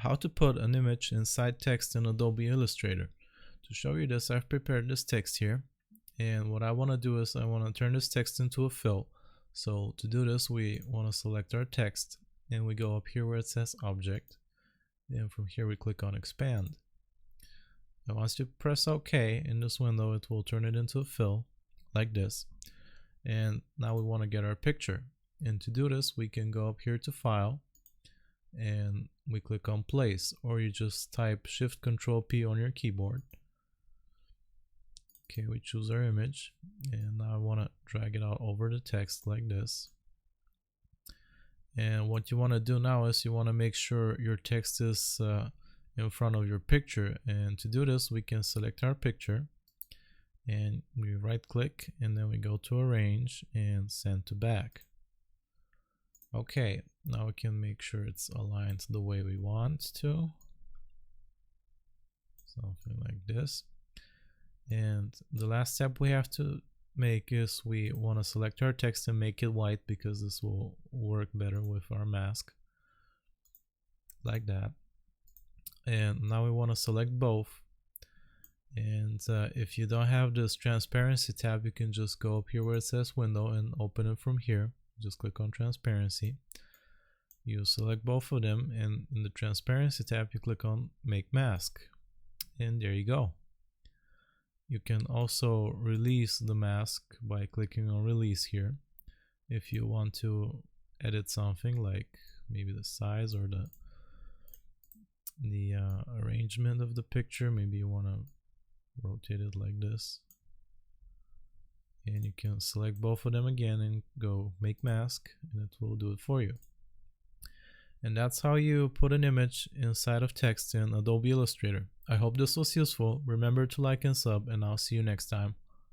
How to put an image inside text in Adobe Illustrator. To show you this, I've prepared this text here, and what I want to do is I want to turn this text into a fill. So to do this, we want to select our text and we go up here where it says object, and from here we click on expand. And once you press OK in this window, it will turn it into a fill like this. And now we want to get our picture, and to do this we can go up here to file and we click on place, or you just type Shift Control P on your keyboard. Okay, we choose our image, and now I want to drag it out over the text like this. And what you want to do now is you want to make sure your text is in front of your picture, and to do this we can select our picture and we right click and then we go to arrange and send to back. Okay, now we can make sure it's aligned the way we want to, something like this. And the last step we have to make is we want to select our text and make it white, because this will work better with our mask, like that. And now we want to select both, and if you don't have this transparency tab, you can just go up here where it says window and open it from here. Just click on transparency, you select both of them, and in the transparency tab you click on make mask, and there you go. You can also release the mask by clicking on release here. If you want to edit something like maybe the size or the arrangement of the picture, maybe you want to rotate it like this, and you can select both of them again and go make mask, and it will do it for you. And that's how you put an image inside of text in Adobe Illustrator. I hope this was useful. Remember to like and sub, and I'll see you next time.